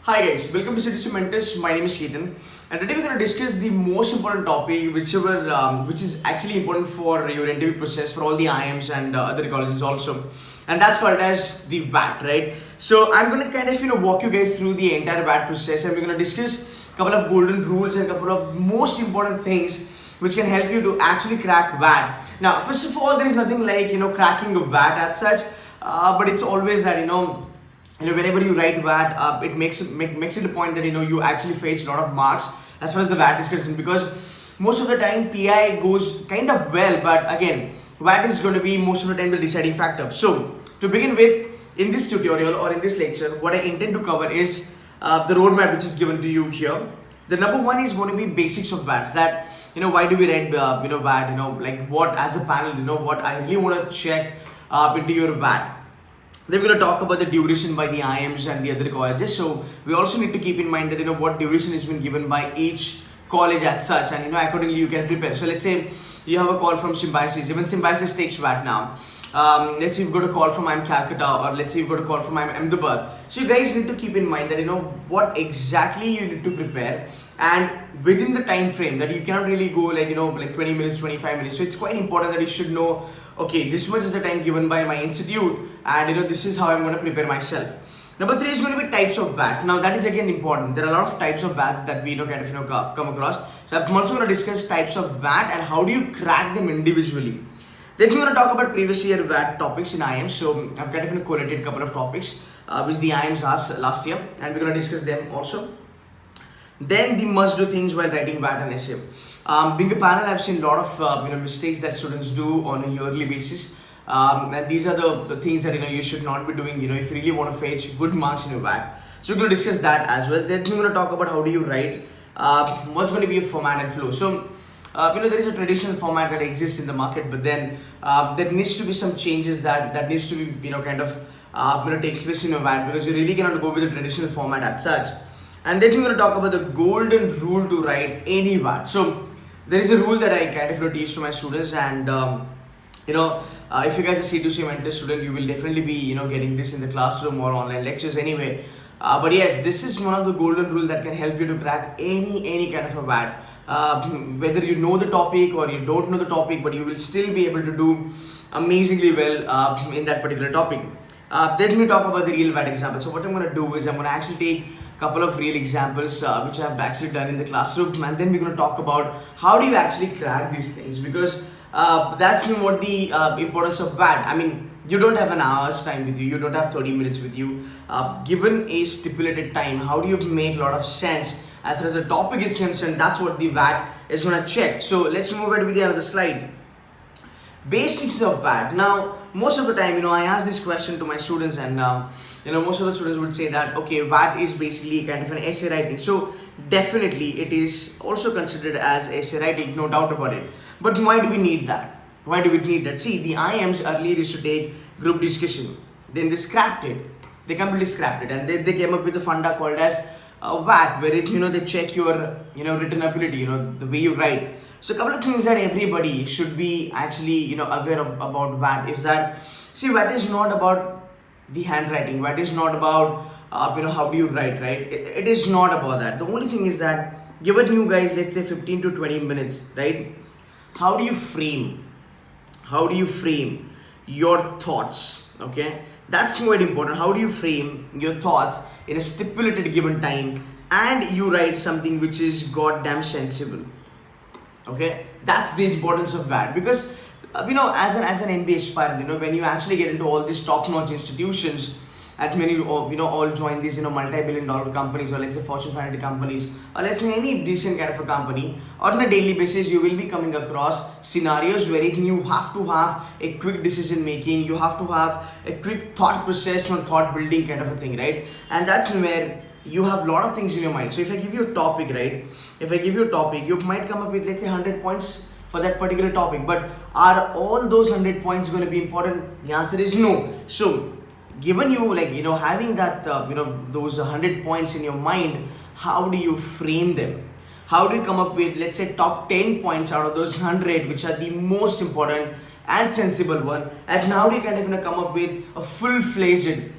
Hi guys, welcome to Citizen Mentors. My name is Ketan, and today we're going to discuss the most important topic, which is actually important for your interview process for all the IIMs and other colleges also, and that's called as the WAT, right? So I'm going to kind of walk you guys through the entire WAT process, and we're going to discuss a couple of golden rules and a couple of most important things which can help you to actually crack WAT. Now, first of all, there is nothing like cracking a WAT as such, but it's always that whenever you write WAT, it makes it a point that you actually fetch a lot of marks as far as the WAT is concerned, because most of the time PI goes kind of well, but again WAT is going to be most of the time the deciding factor. So to begin with, in this tutorial or in this lecture, what I intend to cover is the roadmap which is given to you here. The number one is going to be basics of WATs. That why do we write WAT? Like what as a panel, what I really want to check into your WAT. Then we're going to talk about the duration by the IIMs and the other colleges. So we also need to keep in mind that what duration has been given by each college as such, and accordingly you can prepare. So let's say you have a call from SYMBIOSIS. Even SYMBIOSIS takes WAT now. Let's say you've got a call from IIM Calcutta, or let's say you've got a call from IIM Ahmedabad. So you guys need to keep in mind that what exactly you need to prepare, and within the time frame that you cannot really go like 20 minutes, 25 minutes. So it's quite important that you should know, okay, this much is the time given by my institute, and this is how I'm going to prepare myself. Number three is going to be types of WAT. Now that is again important. There are a lot of types of WATs that we come across. So I'm also going to discuss types of WAT and how do you crack them individually. Then we're going to talk about previous year WAT topics in IIM. So I've collated a couple of topics which the IIMs asked last year, and we're going to discuss them also. Then the must do things while writing WAT and essay. Being a panel, I've seen a lot of mistakes that students do on a yearly basis, and these are the things that you should not be doing if you really want to fetch good marks in your WAT. So we're going to discuss that as well. Then we're going to talk about how do you write, what's going to be a format and flow. So there is a traditional format that exists in the market, but then there needs to be some changes that needs to be takes place in your WAT, because you really cannot go with the traditional format as such. And then we're going to talk about the golden rule to write any WAT. So there is a rule that I teach to my students, and if you guys are C2C mentor student, you will definitely be getting this in the classroom or online lectures anyway. But yes, this is one of the golden rules that can help you to crack any kind of a WAT. Whether you know the topic or you don't know the topic, but you will still be able to do amazingly well in that particular topic. Then we talk about the real WAT example. So what I'm going to do is I'm going to actually take a couple of real examples which I have actually done in the classroom, and then we're going to talk about how do you actually crack these things, because that's what the importance of WAT. I mean, you don't have an hour's time with you, you don't have 30 minutes with you. Given a stipulated time, how do you make a lot of sense as far as the topic is concerned? That's what the WAT is going to check. So let's move ahead with the other slide. Basics of WAT. Now, most of the time, I ask this question to my students, and most of the students would say that, okay, WAT is basically kind of an essay writing. So definitely it is also considered as essay writing, no doubt about it. But why do we need that? Why do we need that? See, the IIMs earlier used to take group discussion, then they scrapped it. They completely scrapped it, and they came up with a funda called as WAT, where they check your written ability, the way you write. So a couple of things that everybody should be actually aware of about WAT is that, see, WAT is not about the handwriting. WAT is not about how do you write, right? It is not about that. The only thing is that, given you guys, let's say 15 to 20 minutes, right? How do you frame your thoughts? Okay, that's quite important. How do you frame your thoughts in a stipulated given time, and you write something which is goddamn sensible? Okay, that's the importance of WAT, because as an MBA aspirant, when you actually get into all these top-notch institutions, at many all join these multi-billion-dollar companies, or let's say Fortune 500 companies, or let's say any decent kind of a company, on a daily basis you will be coming across scenarios wherein you have to have a quick decision making, you have to have a quick thought process or thought building kind of a thing, right? And that's where you have a lot of things in your mind. So if I give you a topic, right? If I give you a topic, you might come up with, let's say, 100 points for that particular topic. But are all those 100 points going to be important? The answer is no. So given you having that those 100 points in your mind, how do you frame them? How do you come up with, let's say, top 10 points out of those 100 which are the most important and sensible one, and how do you come up with a full-fledged,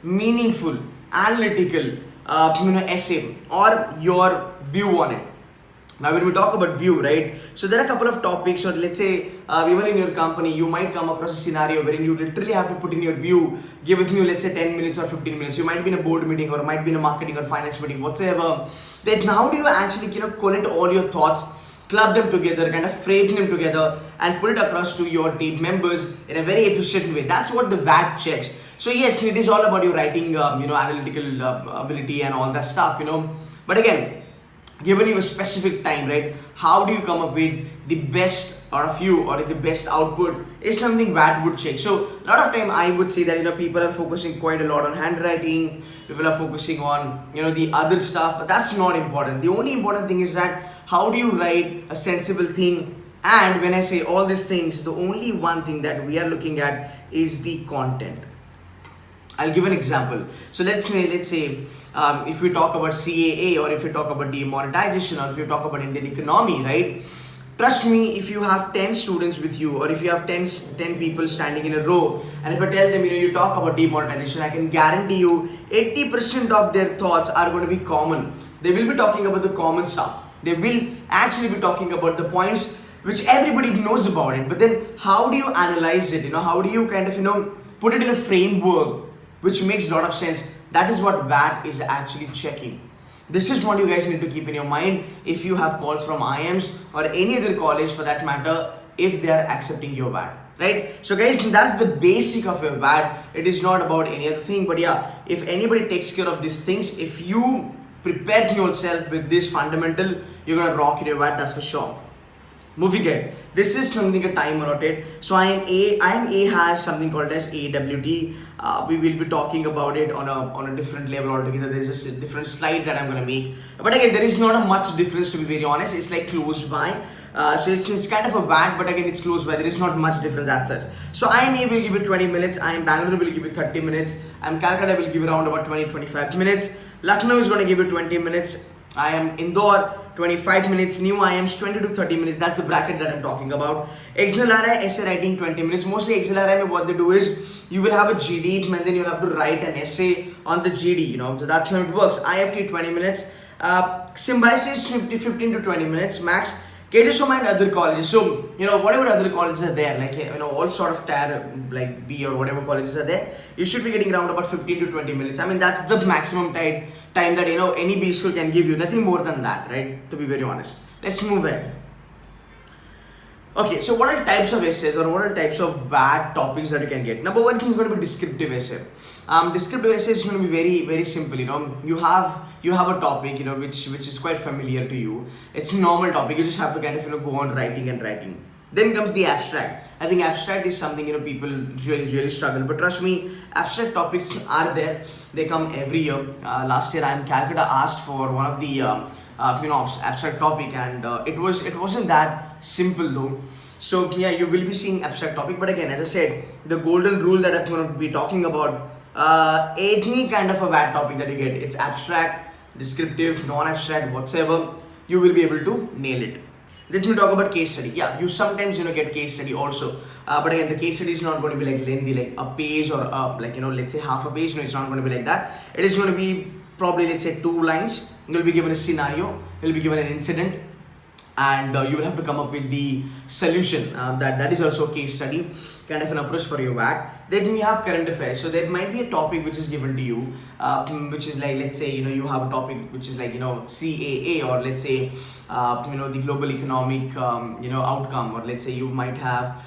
meaningful, analytical essay or your view on it. Now, when we talk about view, right? So there are a couple of topics, or let's say even in your company, you might come across a scenario wherein you literally have to put in your view, give it you, let's say 10 minutes or 15 minutes. You might be in a board meeting, or might be in a marketing or finance meeting, whatsoever. Then how do you actually collect all your thoughts, club them together, kind of frame them together, and put it across to your team members in a very efficient way? That's what the WAT checks. So yes, it is all about your writing, analytical ability and all that stuff, But again, given you a specific time, right? How do you come up with the best out of you, or the best output is something WAT would check. So a lot of time I would say that people are focusing quite a lot on handwriting, people are focusing on the other stuff, but that's not important. The only important thing is that how do you write a sensible thing. And when I say all these things, the only one thing that we are looking at is the content. I'll give an example. So let's say if we talk about CAA, or if we talk about demonetization, or if you talk about Indian economy, right? Trust me, if you have 10 students with you, or if you have 10 people standing in a row, and if I tell them, you talk about demonetization, I can guarantee you 80% of their thoughts are going to be common. They will be talking about the common stuff. They will actually be talking about the points which everybody knows about it. But then how do you analyze it? How do you kind of, put it in a framework which makes a lot of sense? That is what WAT is actually checking. This is what you guys need to keep in your mind if you have calls from IIMs or any other college for that matter, if they are accepting your WAT, right? So guys, that's the basic of your WAT. It is not about any other thing, but yeah, if anybody takes care of these things, if you prepare yourself with this fundamental, you're gonna rock in your WAT, that's for sure. Moving ahead, this is something a time allotted. So IIM A has something called as AWT. We will be talking about it on a different level altogether. There's just a different slide that I'm gonna make. But again, there is not a much difference, to be very honest. It's like close by. So it's kind of a WAT, but again, it's close by. There is not much difference as such. So IIM A will give you 20 minutes. IIM Bangalore will give you 30 minutes. IIM Calcutta will give you around about 20-25 minutes. Lucknow is going to give you 20 minutes. IIM Indore 25 minutes, new IIMs 20 to 30 minutes. That's the bracket that I'm talking about. XLRI essay writing 20 minutes. Mostly XLRI, what they do is you will have a GD and then you'll have to write an essay on the GD, so that's how it works. IIFT 20 minutes. SYMBIOSIS 15 to 20 minutes max. KJ and other colleges. So, whatever other colleges are there, like, all sort of tier, like B or whatever colleges are there, you should be getting around about 15 to 20 minutes. I mean, that's the maximum time that, any B school can give you. Nothing more than that, right? To be very honest. Let's move ahead. Okay, so what are types of essays, or what are types of WAT topics that you can get? Number one thing is going to be descriptive essay. Descriptive essay is going to be very, very simple. You have a topic, which is quite familiar to you. It's a normal topic. You just have to kind of go on writing and writing. Then comes the abstract. I think abstract is something people really struggle. But trust me, abstract topics are there. They come every year. Last year, IIM Calcutta asked for one of the abstract topic, and it wasn't that simple though. So yeah, you will be seeing abstract topic, but again, as I said, the golden rule that I'm going to be talking about, any kind of a WAT topic that you get, it's abstract, descriptive, non-abstract, whatsoever, you will be able to nail it. Let me talk about case study. Yeah, you sometimes get case study also, but again, the case study is not going to be like lengthy, like a page or let's say half a page. No, it's not going to be like that. It is going to be probably, let's say, 2 lines. You'll be given a scenario, you'll be given an incident, and you will have to come up with the solution. That is also a case study, kind of an approach for your WAT. Then we have current affairs. So there might be a topic which is given to you, which is like, let's say, you have a topic which is like, CAA, or let's say, the global economic, outcome, or let's say you might have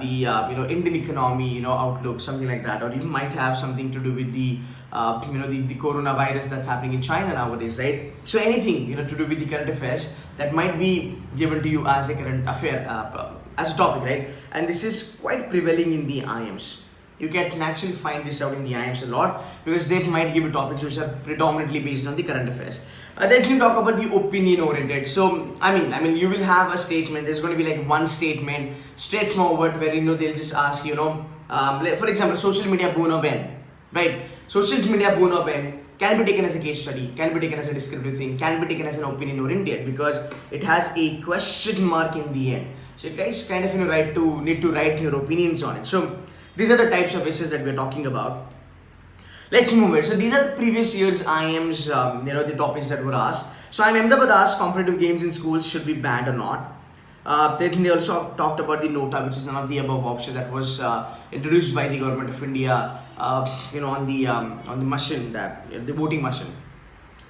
the Indian economy, outlook, something like that, or you might have something to do with the the coronavirus that's happening in China nowadays, right? So anything to do with the current affairs that might be given to you as a current affair, as a topic, right? And this is quite prevailing in the IIMs. You can actually find this out in the IIMs a lot, because they might give you topics which are predominantly based on the current affairs. Then you talk about the opinion oriented. So I mean you will have a statement. There's going to be like one statement straightforward where they'll just ask for example, social media boon or ban, right? Social media boon or ban can be taken as a case study, can be taken as a descriptive thing, can be taken as an opinion oriented, because it has a question mark in the end. So you guys kind of need to write your opinions on it. So these are the types of essays that we're talking about. Let's move it. So these are the previous year's IIMs, the topics that were asked. So IIM Ahmedabad asked competitive games in schools should be banned or not. Then they also talked about the nota, which is none of the above option that was introduced by the government of India, on the machine, the voting machine.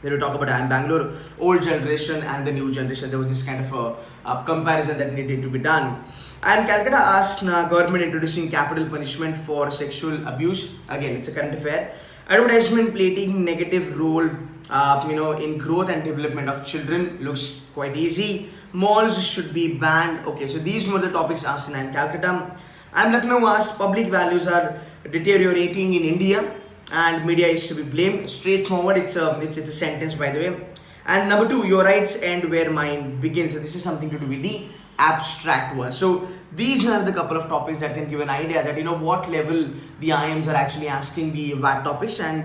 They will talk about IIM Bangalore, old generation and the new generation. There was this kind of a comparison that needed to be done. IIM Calcutta asked government introducing capital punishment for sexual abuse. Again, it's a current affair. Advertisement playing negative role, in growth and development of children looks quite easy. Malls should be banned. Okay, so these were the topics asked in IIM Calcutta. IIM Lucknow asked public values are deteriorating in India and media is to be blamed. Straightforward, it's a sentence, by the way. And number 2, your rights end where mine begins. So this is something to do with the abstract one. So these are the couple of topics that can give an idea that what level the IIMs are actually asking the WAT topics, and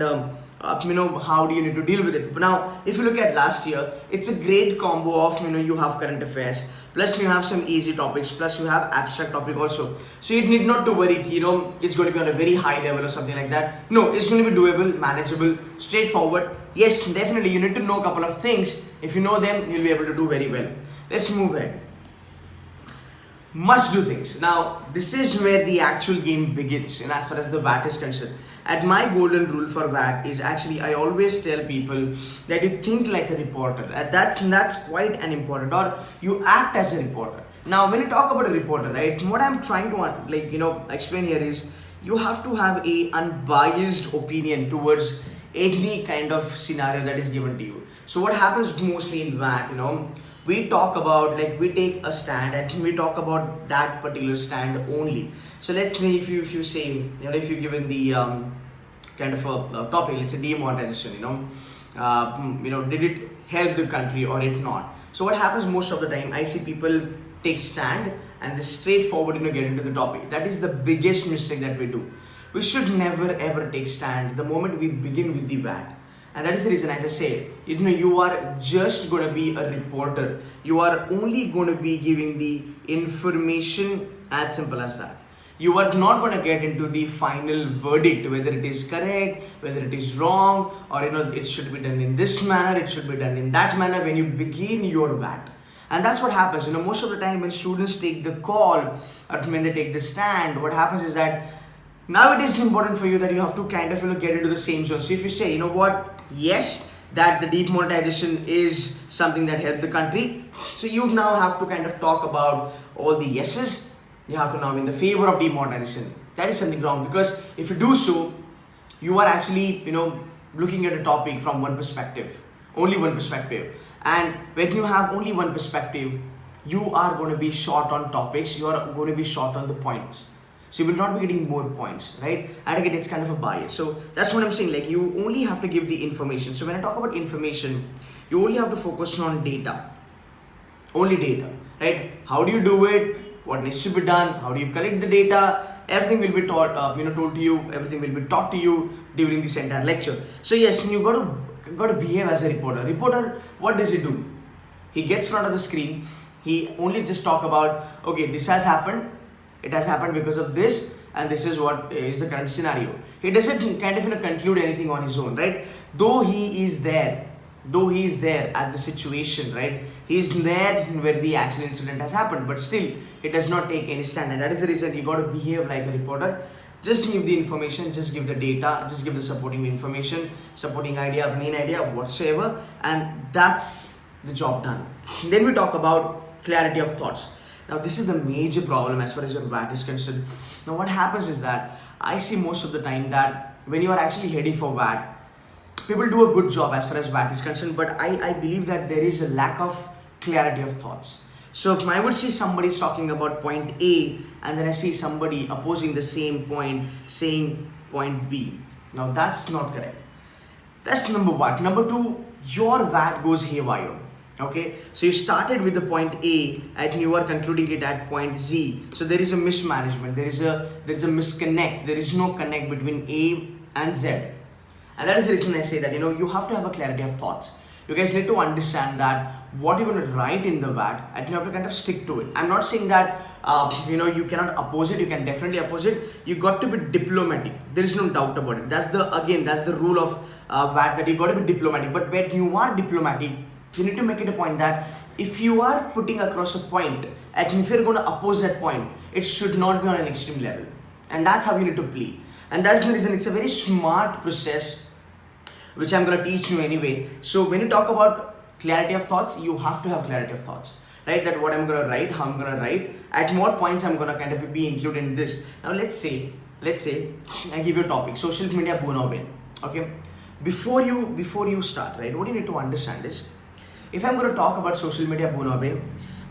how do you need to deal with it. But now if you look at last year, it's a great combo of you have current affairs, plus you have some easy topics, plus you have abstract topic also. So you need not to worry, it's going to be on a very high level or something like that. No, it's going to be doable, manageable, straightforward. Yes, definitely you need to know a couple of things. If you know them, you'll be able to do very well. Let's move ahead. Must do things. Now this is where the actual game begins, and as far as the WAT is concerned. And my golden rule for WAT is actually, I always tell people that you think like a reporter. That's quite an important, or you act as a reporter. Now when you talk about a reporter, right, what I'm trying to explain here is you have to have a unbiased opinion towards any kind of scenario that is given to you. So what happens mostly in WAT, we talk about, we take a stand and we talk about that particular stand only. So let's say if you say, if you're given the kind of a topic, let's say demonetization, did it help the country or it not? So what happens most of the time, I see people take stand and they straightforward get into the topic. That is the biggest mistake that we do. We should never ever take stand the moment we begin with the WAT. And that is the reason, as I said, you are just going to be a reporter. You are only going to be giving the information, as simple as that. You are not going to get into the final verdict, whether it is correct, whether it is wrong, or it should be done in this manner, it should be done in that manner when you begin your WAT. And that's what happens. Most of the time when students take the call, or when they take the stand, what happens is that now it is important for you that you have to kind of get into the same zone. So if you say, yes, that the demonetization is something that helps the country, so you now have to kind of talk about all the yeses. You have to now be in the favor of demonetization. That is something wrong, because if you do so, you are actually looking at a topic from one perspective, only one perspective. And when you have only one perspective, you are going to be short on topics, you are going to be short on the points. So you will not be getting more points, right? And again, it's kind of a bias. So that's what I'm saying, you only have to give the information. So when I talk about information, you only have to focus on data, only data, right? How do you do it? What needs to be done? How do you collect the data? Everything will be taught, told to you. Everything will be taught to you during this entire lecture. So yes, you got to behave as a reporter. Reporter, what does he do? He gets in front of the screen. He only just talk about, okay, this has happened. It has happened because of this, and this is what is the current scenario. He doesn't kind of conclude anything on his own, right? Though he is there at the situation, right? He is there where the actual incident has happened, but still he does not take any stand. And that is the reason you got to behave like a reporter. Just give the information, just give the data, just give the supporting information, supporting idea, main idea, whatsoever, and that's the job done. Then we talk about clarity of thoughts. Now this is the major problem as far as your WAT is concerned. Now what happens is that I see most of the time that when you are actually heading for WAT, people do a good job as far as WAT is concerned, but I believe that there is a lack of clarity of thoughts. So if I would see somebody is talking about point A, and then I see somebody opposing the same point saying point B. Now that's not correct. That's number one. Number two, your WAT goes haywire. Okay, so you started with the point A and you are concluding it at point Z. So there is a mismanagement, there is a misconnect, there is no connect between A and Z. And that is the reason I say that you have to have a clarity of thoughts. You guys need to understand that what you're going to write in the VAT, and you have to kind of stick to it. I'm not saying that you cannot oppose it. You can definitely oppose it. You got to be diplomatic. There is no doubt about it. That's the rule of VAT, that you got to be diplomatic. But when you are diplomatic, you need to make it a point that if you are putting across a point, and if you're going to oppose that point, it should not be on an extreme level. And that's how you need to play. And that's the reason it's a very smart process, which I'm going to teach you anyway. So when you talk about clarity of thoughts, you have to have clarity of thoughts, right? That what I'm going to write, how I'm going to write, at what points I'm going to kind of be included in this. Now let's say I give you a topic, social media boon or win. Okay, before you start, right, what you need to understand is, if I'm going to talk about social media boon or win,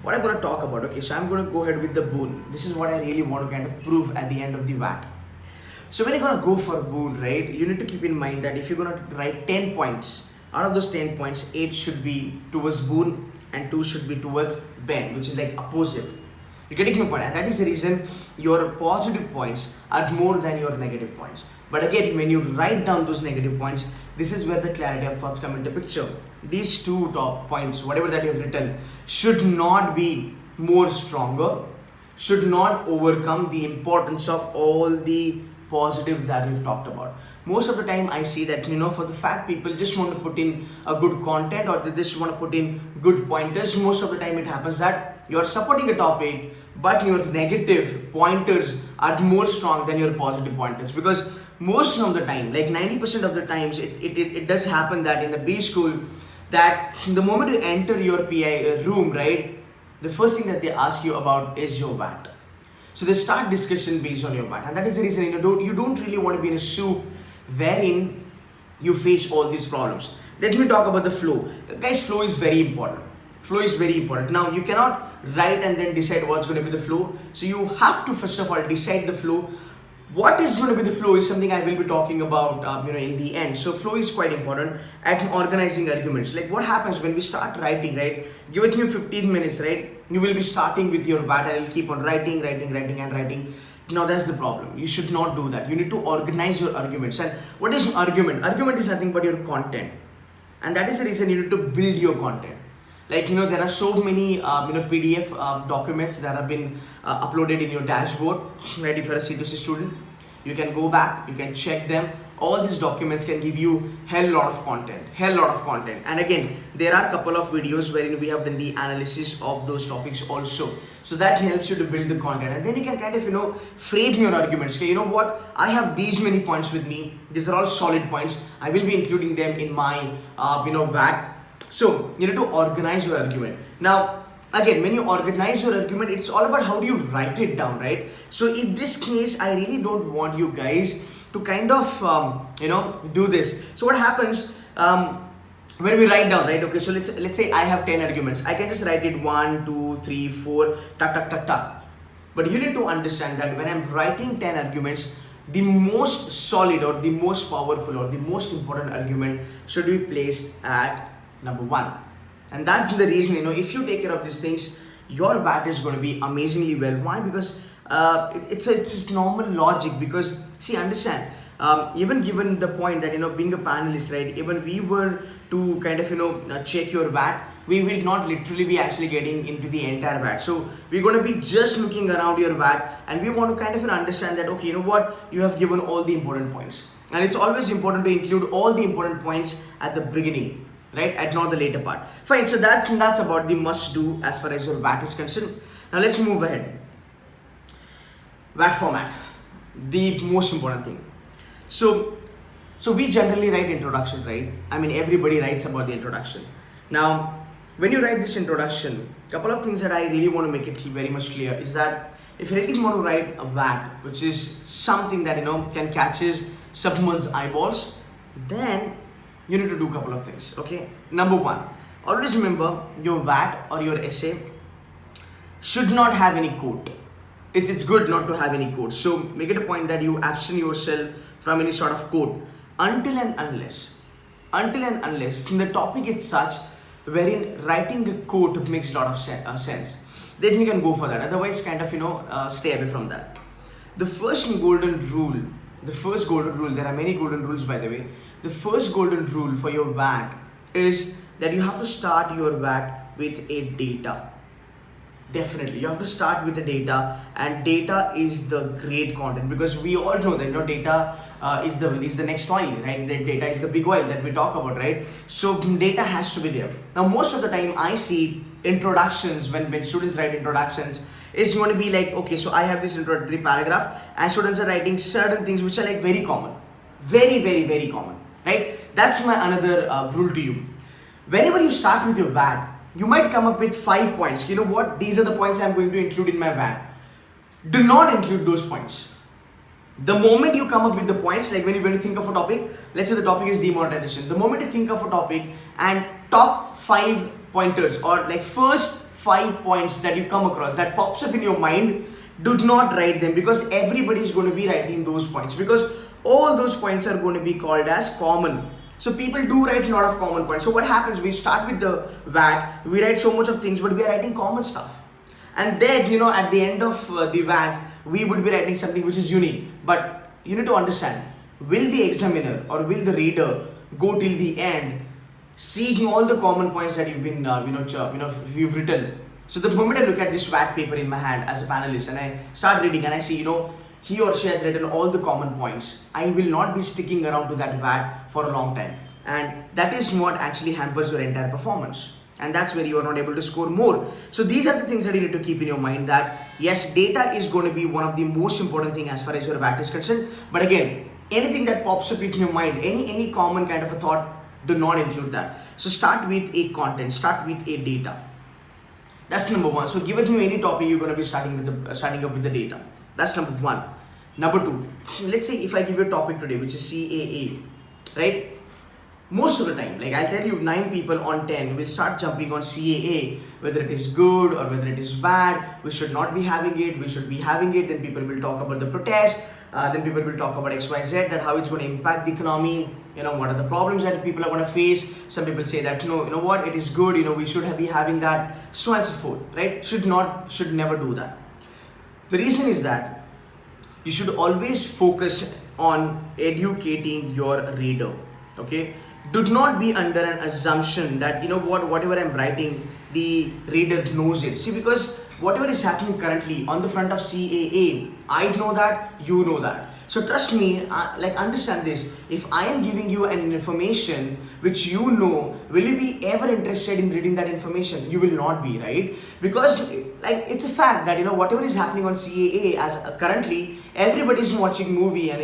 what I'm going to talk about, okay, so I'm going to go ahead with the boon. This is what I really want to kind of prove at the end of the VAT. So when you're going to go for boon, right, you need to keep in mind that if you're going to write 10 points, out of those 10 points, 8 should be towards boon and 2 should be towards ben, which is like opposite. You're getting my point, and that is the reason your positive points are more than your negative points. But again, when you write down those negative points, this is where the clarity of thoughts come into picture. These 2 top points, whatever that you have written, should not be more stronger, should not overcome the importance of all the positive that we've talked about. Most of the time I see that, for the fact people just want to put in a good content, or they just want to put in good pointers. Most of the time it happens that you're supporting a topic, but your negative pointers are more strong than your positive pointers. Because most of the time, like 90% of the times, it does happen that in the B school, that the moment you enter your PI room, right, the first thing that they ask you about is your VAT. So they start discussion based on your VAT, and that is the reason you don't really want to be in a soup wherein you face all these problems. Let me talk about the flow. Guys, flow is very important. Flow is very important. Now you cannot write and then decide what's going to be the flow. So you have to first of all decide the flow. What is going to be the flow is something I will be talking about in the end. So flow is quite important at organizing arguments. Like what happens when we start writing, right? Give it you 15 minutes, right? You will be starting with your VAT and you'll keep on writing. Now that's the problem. You should not do that. You need to organize your arguments. And what is argument? Argument is nothing but your content. And that is the reason you need to build your content. Like, there are so many, PDF documents that have been uploaded in your dashboard, right? If you're a C2C student, you can go back, you can check them. All these documents can give you hell lot of content. And again, there are a couple of videos wherein we have done the analysis of those topics also. So that helps you to build the content. And then you can kind of, frame your arguments. Okay, you know what? I have these many points with me. These are all solid points. I will be including them in my, VAT. So you need to organize your argument. Now, again, when you organize your argument, it's all about how do you write it down, right? So in this case, I really don't want you guys to kind of, do this. So what happens when we write down, right? Okay, so let's say I have 10 arguments. I can just write it 1, 2, 3, 4, ta. But you need to understand that when I'm writing 10 arguments, the most solid or the most powerful or the most important argument should be placed at number 1. And that's the reason, if you take care of these things, your VAT is going to be amazingly well. Why? Because it's a normal logic. Because see, understand, even given the point that being a panelist, right, even we were to kind of check your VAT, we will not literally be actually getting into the entire VAT. So we're going to be just looking around your VAT, and we want to kind of understand that, okay, you have given all the important points, and it's always important to include all the important points at the beginning, right, and not the later part. Fine, so that's about the must do as far as your VAT is concerned. Now let's move ahead. VAT format, the most important thing. So we generally write introduction, right? I mean, everybody writes about the introduction. Now when you write this introduction, couple of things that I really want to make it very much clear is that if you really want to write a VAT, which is something that can catches someone's eyeballs, then you need to do a couple of things. Okay, number 1, always remember your VAT or your essay should not have any quote. It's good not to have any quote. So make it a point that you abstain yourself from any sort of quote until and unless the topic is such wherein writing a quote makes a lot of sense. Then you can go for that. Otherwise, kind of stay away from that. The first golden rule, there are many golden rules, by the way. The first golden rule for your VAT is that you have to start your WAT with a data. Definitely, you have to start with the data, and data is the great content, because we all know that data is the next oil, right? The data is the big oil that we talk about, right? So data has to be there. Now, most of the time I see introductions, when students write introductions, it's going to be like, okay, so I have this introductory paragraph, and students are writing certain things which are like very common, very common, right? That's my another rule to you. Whenever you start with your WAT, you might come up with 5 points. You know what? These are the points I'm going to include in my WAT. Do not include those points. The moment you come up with the points, like when you think of a topic, let's say the topic is demonetization. The moment you think of a topic and top 5 pointers, or like first 5 points that you come across that pops up in your mind, do not write them, because everybody is going to be writing those points, because all those points are going to be called as common. So people do write a lot of common points. So what happens, we start with the WAT, we write so much of things, but we are writing common stuff. And then, at the end of the WAT, we would be writing something which is unique. But you need to understand, will the examiner or will the reader go till the end seeing all the common points that you've been, you've written? So the moment I look at this WAT paper in my hand as a panelist, and I start reading and I see, he or she has written all the common points, I will not be sticking around to that WAT for a long time. And that is what actually hampers your entire performance. And that's where you are not able to score more. So these are the things that you need to keep in your mind, that yes, data is going to be one of the most important thing as far as your WAT is concerned. But again, anything that pops up in your mind, any common kind of a thought, do not include that. So start with a content, start with a data. That's number one. So given you any topic, you're going to be starting up with the data. That's number one. Number two, let's say if I give you a topic today, which is CAA, right? Most of the time, like I'll tell you, 9 people on 10 will start jumping on CAA, whether it is good or whether it is bad. We should not be having it, we should be having it. Then people will talk about the protest, then people will talk about XYZ, that how it's going to impact the economy, what are the problems that people are going to face. Some people say that, what, it is good, we should be having that, so on and so forth, right? Should never do that. The reason is that you should always focus on educating your reader, okay? Do not be under an assumption that, whatever I'm writing, the reader knows it. See, because whatever is happening currently on the front of CAA, I know that, you know that. So trust me, understand this. If I am giving you an information which you know, will you be ever interested in reading that information? You will not be, right? Because it's a fact that, whatever is happening on CAA as currently, everybody is watching movie, and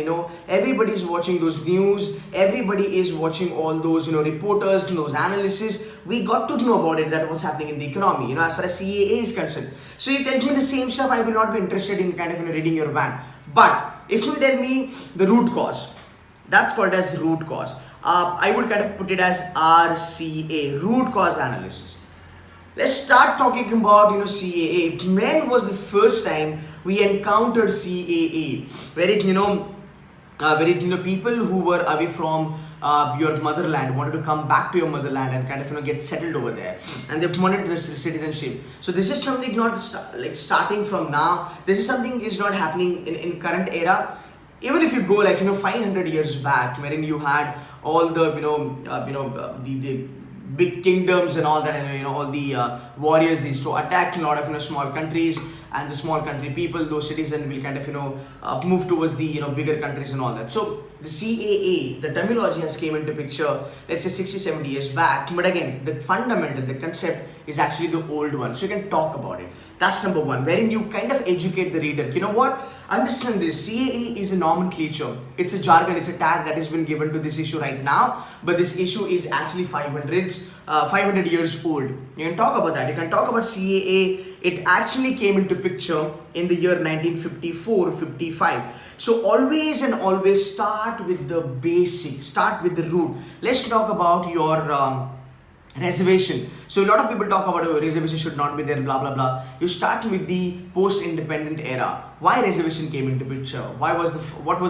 everybody is watching those news, everybody is watching all those, reporters, those analysis. We got to know about it, that what's happening in the economy, as far as CAA is concerned. So you tell me the same stuff, I will not be interested in kind of, reading your WAT. But if you tell me the root cause, that's called as root cause. I would kind of put it as RCA, root cause analysis. Let's start talking about, CAA. When was the first time we encountered CAA? Where people who were away from your motherland wanted to come back to your motherland and kind of get settled over there, and they wanted their citizenship. So this is something not starting from now. This is something is not happening in current era. Even if you go 500 years back, wherein you had all the the big kingdoms and all that, and all the warriors used to attack a lot of small countries, and the small country people, those citizens will kind of move towards the bigger countries and all that. So the CAA, the terminology has came into picture, let's say 60-70 years back, but again the fundamental, the concept is actually the old one, so you can talk about it. That's number one, wherein you kind of educate the reader. Understand this, CAA is a nomenclature, it's a jargon, it's a tag that has been given to this issue right now, but this issue is actually 500 years old. You can talk about that, you can talk about CAA. It actually came into picture in the year 1954-55. So always and always start with the basics, start with the root. Let's talk about your reservation. So a lot of people talk about reservation should not be there, blah blah blah. You start with the post-independent era. Why reservation came into picture? What was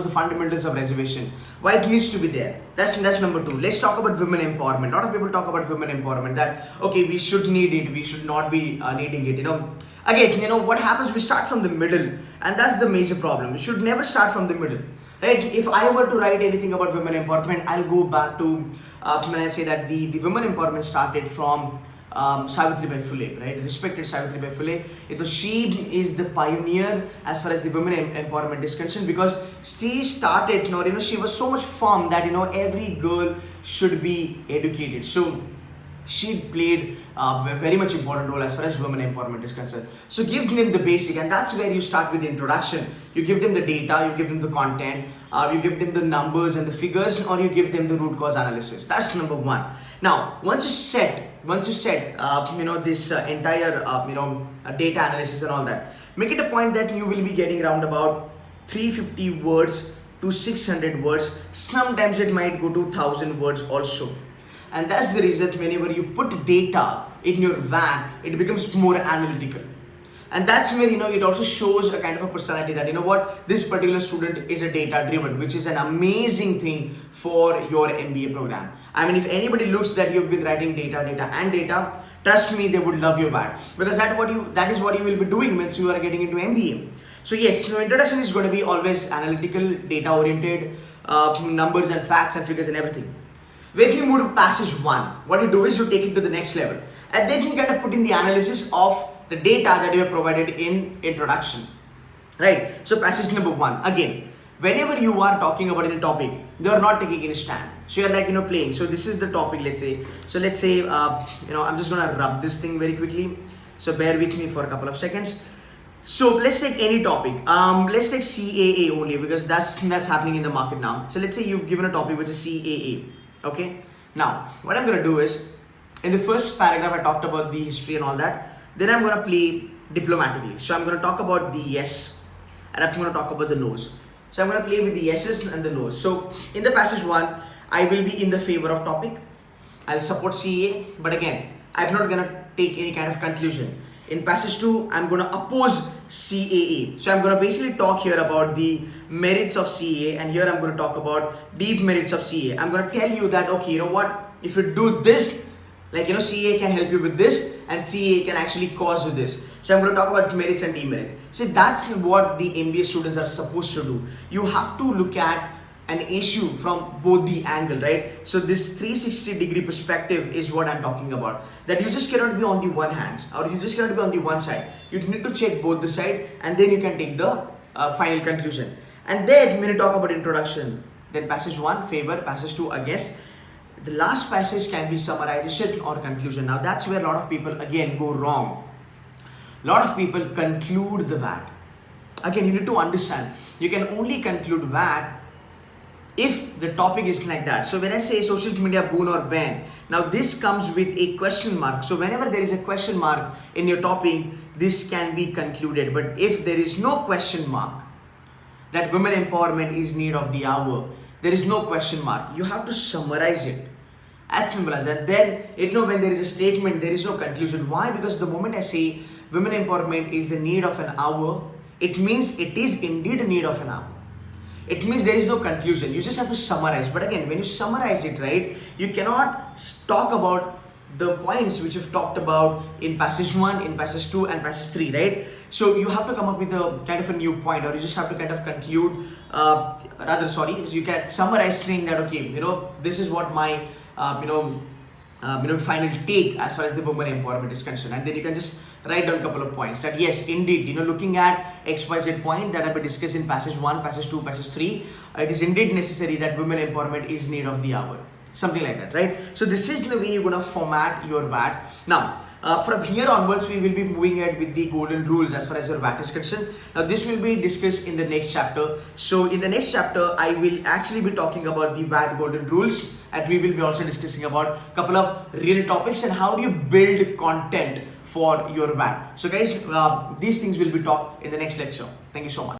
the fundamentals of reservation? Why it needs to be there? That's number two. Let's talk about women empowerment. A lot of people talk about women empowerment, that okay, we should need it, we should not be needing it. Again, what happens? We start from the middle, and that's the major problem. We should never start from the middle. right? If I were to write anything about women empowerment, I'll go back to when I say that the women empowerment started from Savitribai Phule, right? Respected Savitribai Phule. She is the pioneer as far as the women empowerment is concerned, because she started, she was so much firm that every girl should be educated. So she played a very much important role as far as women empowerment is concerned. So give them the basic, and that's where you start with the introduction. You give them the data, you give them the content, you give them the numbers and the figures, or you give them the root cause analysis. That's number one. Now, once you set this entire data analysis and all that, make it a point that you will be getting around about 350 words to 600 words. Sometimes it might go to 1000 words also. And that's the reason whenever you put data in your WAT, it becomes more analytical. And that's where it also shows a kind of a personality that this particular student is a data driven, which is an amazing thing for your MBA program. I mean, if anybody looks that you've been writing data, trust me, they would love your WAT, because that is what you will be doing once you are getting into MBA. So yes, introduction is going to be always analytical, data oriented, numbers and facts and figures and everything. When you move to passage 1, what you do is you take it to the next level, and then you kind of put in the analysis of the data that you have provided in introduction, right? So passage number 1, again, whenever you are talking about any topic, they are not taking any stand. So you're like playing. So this is the topic, let's say. So let's say I'm just gonna rub this thing very quickly. So bear with me for a couple of seconds. So let's take any topic. Let's take CAA only, because that's happening in the market now. So let's say you've given a topic which is CAA. Okay, now what I'm gonna do is, in the first paragraph I talked about the history and all that. Then I'm gonna play diplomatically. So I'm gonna talk about the yes, and I'm gonna talk about the no's. So I'm gonna play with the yeses and the no's. So in the passage 1, I will be in the favor of topic. I'll support CAA, but again, I'm not gonna take any kind of conclusion. In passage 2, I'm gonna oppose CAA. So I'm gonna basically talk here about the merits of CAA, and here I'm gonna talk about deep merits of CAA. I'm gonna tell you that, okay, if you do this, like CAA can help you with this, and CAA can actually cause you this. So I'm going to talk about merits and demerits. See, that's what the MBA students are supposed to do. You have to look at an issue from both the angle, right? So this 360-degree perspective is what I'm talking about. That you just cannot be on the one hand, or you just cannot be on the one side. You need to check both the side, and then you can take the final conclusion. And then when you talk about introduction, then passage 1, favor, passage 2, against. The last passage can be summarization or conclusion. Now that's where a lot of people again go wrong. A lot of people conclude the WAT. Again, you need to understand, you can only conclude WAT if the topic is like that. So when I say social media boon or ban, now this comes with a question mark. So whenever there is a question mark in your topic, this can be concluded. But if there is no question mark, that women empowerment is need of the hour, there is no question mark, you have to summarize it. As simple as that. Then when there is a statement, there is no conclusion. Why? Because the moment I say women empowerment is the need of an hour, it means it is indeed a need of an hour. It means there is no conclusion. You just have to summarize. But again, when you summarize it, right, you cannot talk about the points which you've talked about in passage 1, in passage 2 and passage 3, right? So you have to come up with a kind of a new point, or you just have to kind of conclude, you can summarize saying that, okay, this is what my final take as far as the women empowerment is concerned. And then you can just write down a couple of points that yes, indeed, looking at XYZ point that I will discuss in passage 1, passage 2, passage 3, it is indeed necessary that women empowerment is need of the hour. Something like that, right? So this is the way you're gonna format your WAT. Now, from here onwards, we will be moving ahead with the golden rules as far as your WAT is concerned. Now, this will be discussed in the next chapter. So in the next chapter, I will actually be talking about the WAT golden rules, and we will be also discussing about a couple of real topics and how do you build content for your WAT. So guys, these things will be taught in the next lecture. Thank you so much.